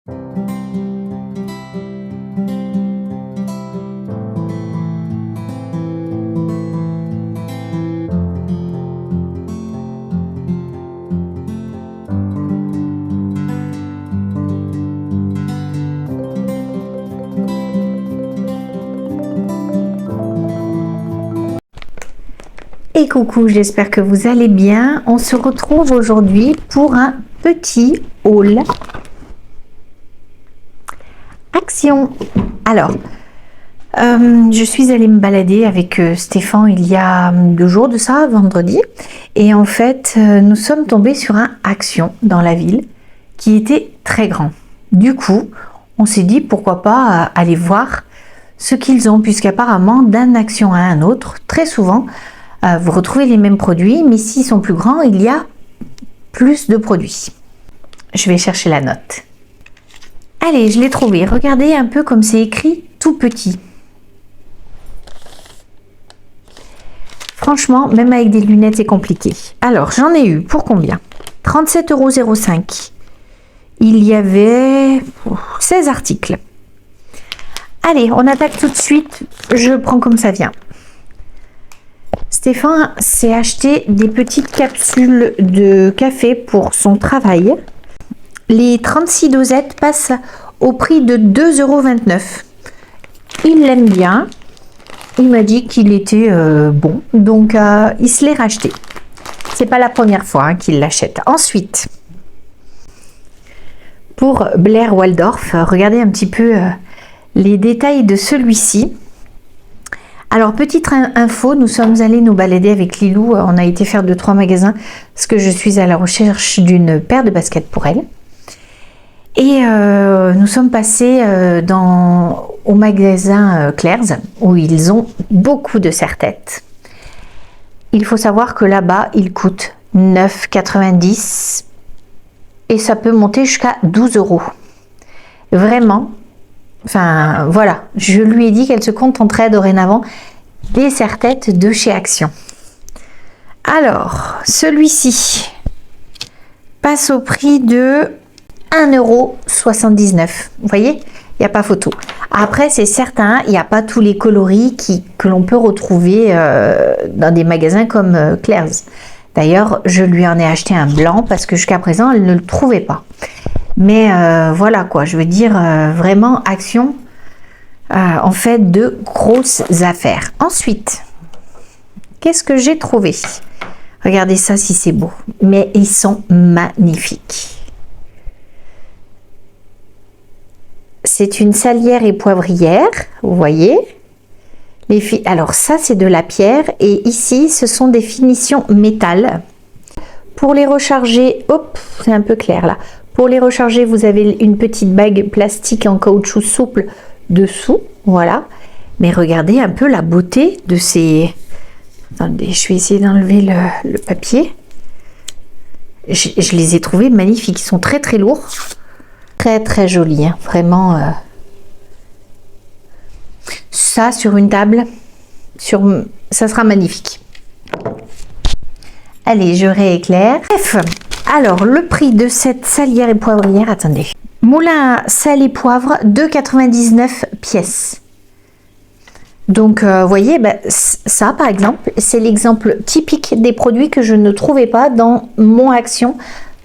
Et coucou, j'espère que vous allez bien. On se retrouve aujourd'hui pour un petit haul action. Alors, je suis allée me balader avec Stéphane il y a 2 jours de ça, vendredi. Et en fait, nous sommes tombés sur un action dans la ville qui était très grand. Du coup, on s'est dit pourquoi pas aller voir ce qu'ils ont, puisqu'apparemment d'un action à un autre, très souvent, vous retrouvez les mêmes produits, mais s'ils sont plus grands, il y a plus de produits. Je vais chercher la note. Allez, je l'ai trouvé. Regardez un peu comme c'est écrit tout petit. Franchement, même avec des lunettes, c'est compliqué. Alors, j'en ai eu pour combien? 37,05 €. Il y avait 16 articles. Allez, on attaque tout de suite. Je prends comme ça vient. Stéphane s'est acheté des petites capsules de café pour son travail. Les 36 dosettes passent au prix de 2,29 €. Il l'aime bien. Il m'a dit qu'il était bon, donc il se l'est racheté. C'est pas la première fois qu'il l'achète. Ensuite, pour Blair Waldorf, regardez un petit peu les détails de celui-ci. Alors, petite info, nous sommes allés nous balader avec Lilou. On a été faire 2-3 magasins parce que je suis à la recherche d'une paire de baskets pour elle. Et nous sommes passés au magasin Claire's où ils ont beaucoup de serre-têtes. Il faut savoir que là-bas, ils coûtent 9,90 € et ça peut monter jusqu'à 12 €. Vraiment. Enfin, voilà, je lui ai dit qu'elle se contenterait dorénavant des serre-têtes de chez Action. Alors, celui-ci passe au prix de 1,79 €. Vous voyez, il n'y a pas photo. Après, c'est certain, il n'y a pas tous les coloris que l'on peut retrouver dans des magasins comme Claire's. D'ailleurs, je lui en ai acheté un blanc parce que jusqu'à présent, elle ne le trouvait pas. Mais voilà quoi, je veux dire, vraiment Action en fait de grosses affaires. Ensuite, qu'est-ce que j'ai trouvé? Regardez ça si c'est beau, mais ils sont magnifiques. C'est une salière et poivrière, vous voyez. Alors ça c'est de la pierre et ici ce sont des finitions métal. Pour les recharger, hop, c'est un peu clair là. Pour les recharger, vous avez une petite bague plastique en caoutchouc souple dessous, voilà. Mais regardez un peu la beauté de ces... Attendez, je vais essayer d'enlever le papier. Je les ai trouvés magnifiques, ils sont très très lourds. Très très jolis, hein. Vraiment. Ça sur une table, ça sera magnifique. Allez, je rééclaire. Bref. Alors, le prix de cette salière et poivrière, attendez. Moulin à sel et poivre, 2,99 pièces. Donc, vous voyez, ça, par exemple, c'est l'exemple typique des produits que je ne trouvais pas dans mon Action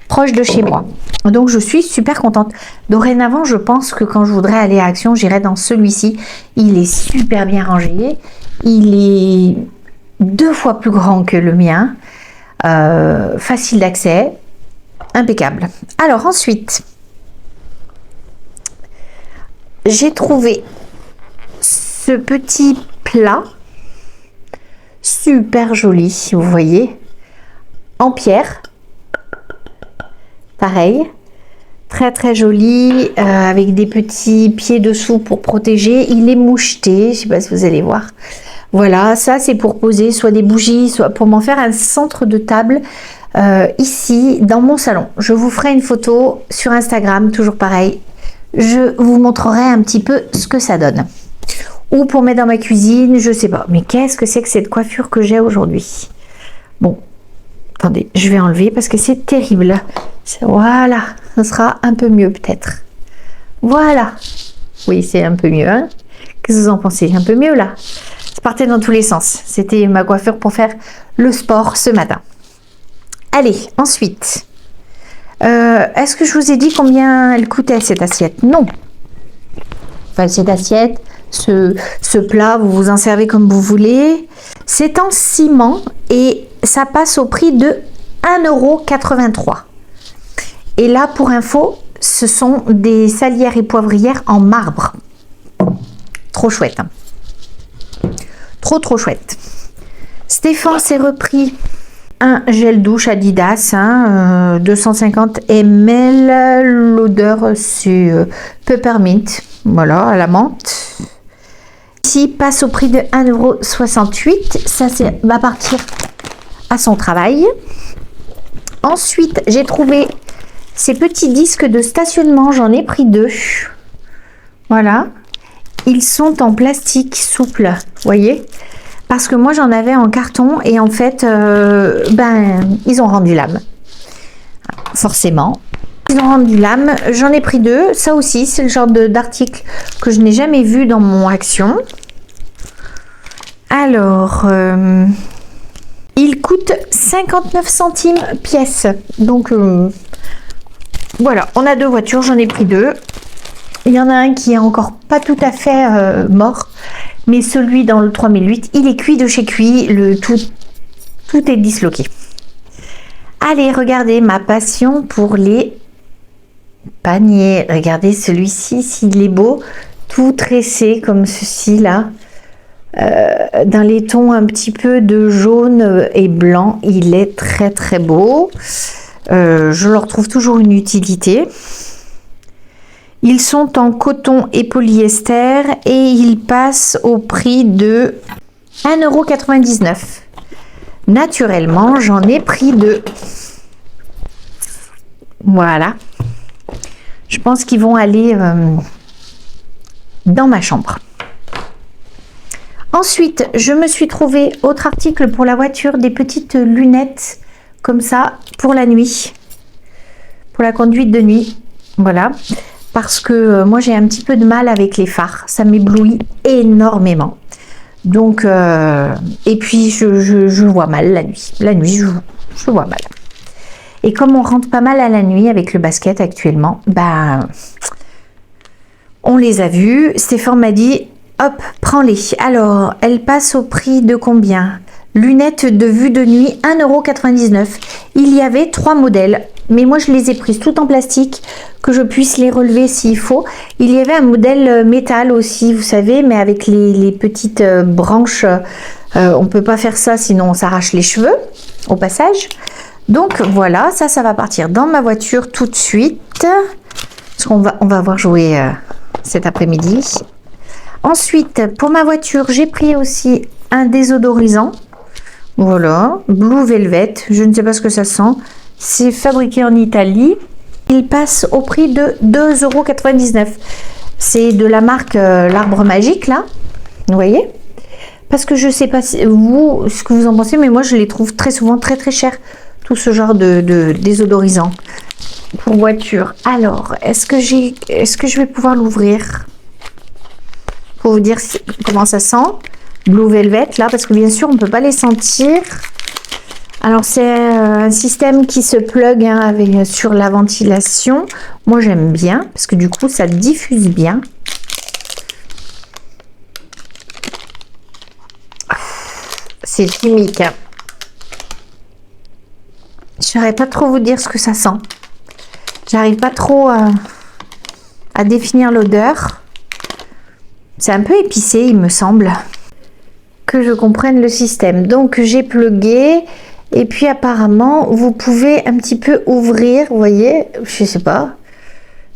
proche de chez moi. Donc, je suis super contente. Dorénavant, je pense que quand je voudrais aller à Action, j'irai dans celui-ci. Il est super bien rangé. Il est 2 fois plus grand que le mien. Facile d'accès. Impeccable. Alors ensuite, j'ai trouvé ce petit plat super joli, vous voyez, en pierre. Pareil, très très joli, avec des petits pieds dessous pour protéger. Il est moucheté, je sais pas si vous allez voir. Voilà, ça c'est pour poser soit des bougies, soit pour m'en faire un centre de table. Ici dans mon salon, je vous ferai une photo sur Instagram, toujours pareil, je vous montrerai un petit peu ce que ça donne, ou pour mettre dans ma cuisine, je sais pas. Mais qu'est-ce que c'est que cette coiffure que j'ai aujourd'hui? Bon, attendez, je vais enlever parce que c'est terrible. Voilà, ça sera un peu mieux peut-être. Voilà. Oui, c'est un peu mieux. Hein? Qu'est-ce que vous en pensez? Un peu mieux là. Ça partait dans tous les sens. C'était ma coiffure pour faire le sport ce matin. Allez, ensuite. Est-ce que je vous ai dit combien elle coûtait cette assiette? Non. Enfin, cette assiette, ce plat, vous vous en servez comme vous voulez. C'est en ciment et ça passe au prix de 1,83 €. Et là, pour info, ce sont des salières et poivrières en marbre. Trop chouette. Hein. Trop chouette. Stéphane s'est repris un gel douche Adidas, 250 ml. L'odeur, c'est peppermint. Voilà, à la menthe. Ici, passe au prix de 1,68 €. Ça, va partir à son travail. Ensuite, j'ai trouvé ces petits disques de stationnement. J'en ai pris 2. Voilà. Ils sont en plastique souple, voyez, parce que moi j'en avais en carton et en fait, ils ont rendu l'âme. Forcément, ils ont rendu l'âme. J'en ai pris 2. Ça aussi, c'est le genre d'article que je n'ai jamais vu dans mon Action. Alors, il coûte 59 centimes pièce. Donc, voilà, on a 2 voitures, j'en ai pris 2. Il y en a un qui est encore pas tout à fait mort, mais celui dans le 3008, il est cuit de chez cuit, tout est disloqué. Allez, regardez ma passion pour les paniers. Regardez celui-ci, s'il est beau, tout tressé comme ceci là, dans les tons un petit peu de jaune et blanc. Il est très beau. Je leur trouve toujours une utilité. Ils sont en coton et polyester et ils passent au prix de 1,99 €. Naturellement, j'en ai pris 2. Voilà. Je pense qu'ils vont aller dans ma chambre. Ensuite, je me suis trouvé autre article pour la voiture, des petites lunettes comme ça pour la nuit, pour la conduite de nuit. Voilà. Parce que moi j'ai un petit peu de mal avec les phares, ça m'éblouit énormément. Donc, et puis je vois mal la nuit. La nuit, je vois mal. Et comme on rentre pas mal à la nuit avec le basket actuellement, on les a vus. Stéphane m'a dit, hop, prends-les. Alors, elles passent au prix de combien? Lunettes de vue de nuit, 1,99 €. Il y avait 3 modèles. Mais moi je les ai prises tout en plastique, que je puisse les relever s'il faut. Il y avait un modèle métal aussi, vous savez, mais avec les petites branches. On ne peut pas faire ça, sinon on s'arrache les cheveux au passage. Donc voilà, ça va partir dans ma voiture tout de suite. Parce qu'on va voir jouer cet après-midi. Ensuite, pour ma voiture, j'ai pris aussi un désodorisant. Voilà, Blue Velvet, je ne sais pas ce que ça sent. C'est fabriqué en Italie. Il passe au prix de 2,99 €. C'est de la marque l'Arbre Magique, là. Vous voyez? Parce que je ne sais pas si vous, ce que vous en pensez, mais moi, je les trouve très souvent très cher. Tout ce genre de désodorisant pour voiture. Alors, est-ce que je vais pouvoir l'ouvrir pour vous dire comment ça sent? Blue Velvet, là, parce que bien sûr, on ne peut pas les sentir. Alors c'est un système qui se plug sur la ventilation. Moi j'aime bien parce que du coup ça diffuse bien. C'est chimique. Je ne saurais pas trop vous dire ce que ça sent. J'arrive pas trop à définir l'odeur. C'est un peu épicé, il me semble. Que je comprenne le système. Donc j'ai plugué. Et puis apparemment, vous pouvez un petit peu ouvrir, vous voyez, je sais pas,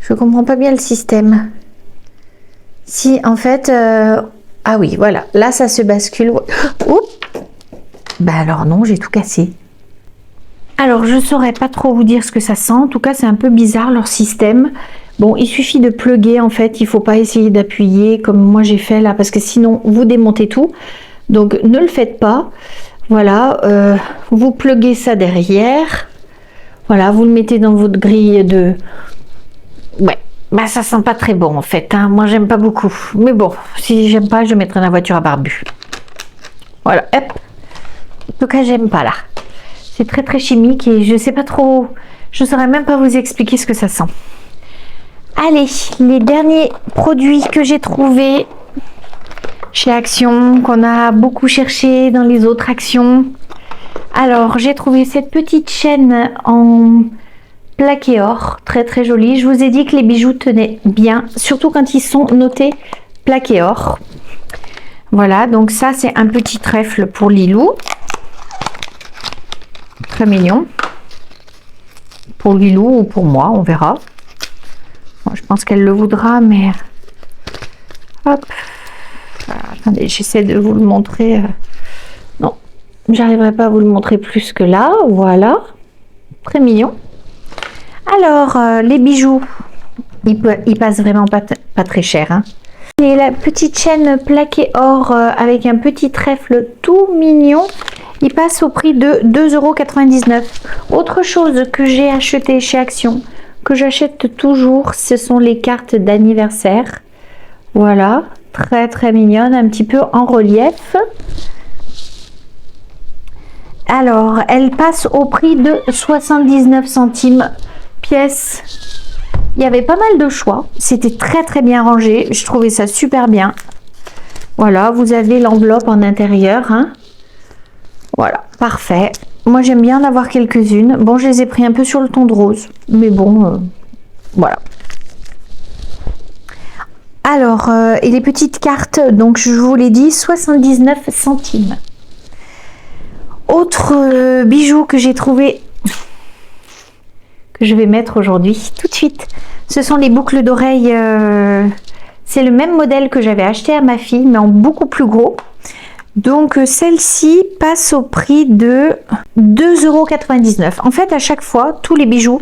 je comprends pas bien le système. Si en fait, ah oui, voilà, là ça se bascule. Oups. Bah alors non, j'ai tout cassé. Alors je saurais pas trop vous dire ce que ça sent, en tout cas c'est un peu bizarre leur système. Bon, il suffit de plugger en fait, il faut pas essayer d'appuyer comme moi j'ai fait là, parce que sinon vous démontez tout. Donc ne le faites pas. Voilà, vous pluguez ça derrière. Voilà, vous le mettez dans votre grille de... Ouais, bah ça sent pas très bon en fait, hein. Moi j'aime pas beaucoup, mais bon, si j'aime pas, je mettrai la voiture à Barbu. Voilà, hop. En tout cas, j'aime pas là. C'est très très chimique et je sais pas trop, je saurais même pas vous expliquer ce que ça sent. Allez, les derniers produits que j'ai trouvés chez Action, qu'on a beaucoup cherché dans les autres Actions. Alors, j'ai trouvé cette petite chaîne en plaqué or, très très jolie. Je vous ai dit que les bijoux tenaient bien, surtout quand ils sont notés plaqué or. Voilà, donc ça c'est un petit trèfle pour Lilou. Très mignon. Pour Lilou ou pour moi, on verra. Bon, je pense qu'elle le voudra, mais... Hop. Attendez, j'essaie de vous le montrer. Non, j'arriverai pas à vous le montrer plus que là. Voilà. Très mignon. Alors, les bijoux, ils passent vraiment pas très cher. Hein. Et la petite chaîne plaquée or avec un petit trèfle tout mignon, il passe au prix de 2,99 €. Autre chose que j'ai acheté chez Action, que j'achète toujours, ce sont les cartes d'anniversaire. Voilà, très très mignonne, un petit peu en relief. Alors, elle passe au prix de 79 centimes pièce. Il y avait pas mal de choix, c'était très très bien rangé, je trouvais ça super bien. Voilà, vous avez l'enveloppe en intérieur, hein. Voilà, parfait. Moi j'aime bien en avoir quelques-unes. Bon, je les ai pris un peu sur le ton de rose, mais bon, voilà. Alors, et les petites cartes, donc je vous l'ai dit, 79 centimes. Autre bijou que j'ai trouvé, que je vais mettre aujourd'hui, tout de suite, ce sont les boucles d'oreilles. C'est le même modèle que j'avais acheté à ma fille, mais en beaucoup plus gros. Donc, celle-ci passe au prix de 2,99 €. En fait, à chaque fois, tous les bijoux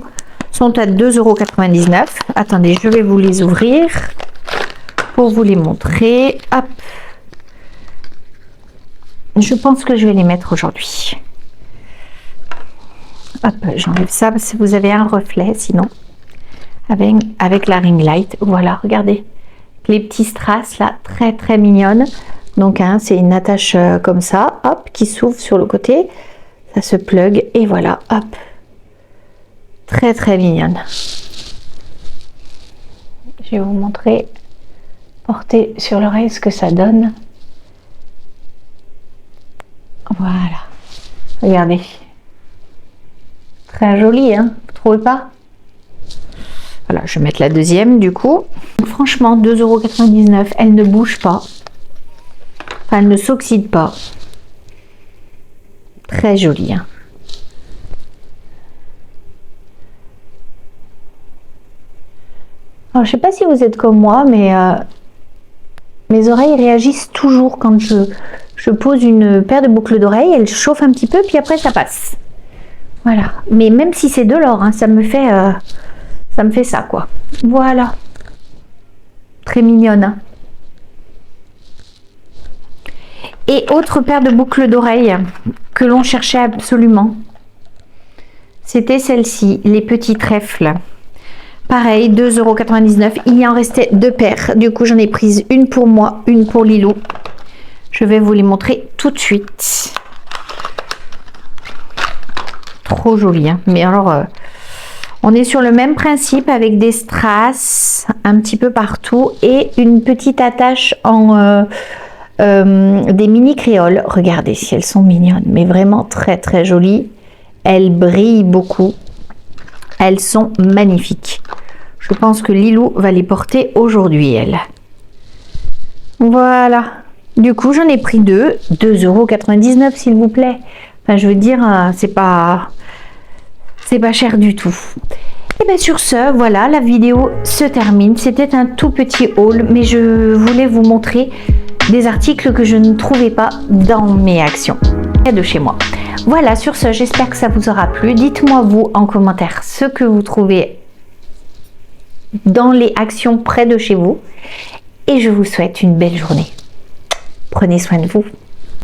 sont à 2,99 €. Attendez, je vais vous les ouvrir pour vous les montrer. Hop. Je pense que je vais les mettre aujourd'hui. Hop, j'enlève ça parce que vous avez un reflet sinon. Avec la ring light. Voilà, regardez. Les petits strass là, très très mignonnes. Donc, hein, c'est une attache comme ça, hop, qui s'ouvre sur le côté. Ça se plug et voilà, hop. Très très mignonne. Je vais vous montrer, porter sur l'oreille ce que ça donne. Voilà. Regardez. Très jolie, hein, vous trouvez pas? Voilà, je vais mettre la deuxième du coup. Donc, franchement, 2,99 €, elle ne bouge pas. Enfin, elle ne s'oxyde pas. Très jolie. Hein. Alors, je ne sais pas si vous êtes comme moi, mais mes oreilles réagissent toujours quand je pose une paire de boucles d'oreilles. Elles chauffent un petit peu, puis après ça passe. Voilà. Mais même si c'est de l'or, hein, ça me fait ça, quoi. Voilà. Très mignonne. Hein. Et autre paire de boucles d'oreilles que l'on cherchait absolument, c'était celle-ci, les petits trèfles. Pareil, 2,99 €. Il y en restait deux paires. Du coup, j'en ai prise une pour moi, une pour Lilou. Je vais vous les montrer tout de suite. Trop joli, hein. Mais alors, on est sur le même principe avec des strass un petit peu partout et une petite attache en... des mini créoles, regardez si elles sont mignonnes, mais vraiment très très jolies. Elles brillent beaucoup, elles sont magnifiques. Je pense que Lilou va les porter aujourd'hui, elle. Voilà, du coup j'en ai pris deux, 2,99 € s'il vous plaît. Enfin, je veux dire, c'est pas cher du tout. Et bien sur ce, voilà, la vidéo se termine. C'était un tout petit haul, mais je voulais vous montrer des articles que je ne trouvais pas dans mes Actions près de chez moi. Voilà, sur ce, j'espère que ça vous aura plu. Dites-moi vous en commentaire ce que vous trouvez dans les Actions près de chez vous. Et je vous souhaite une belle journée. Prenez soin de vous.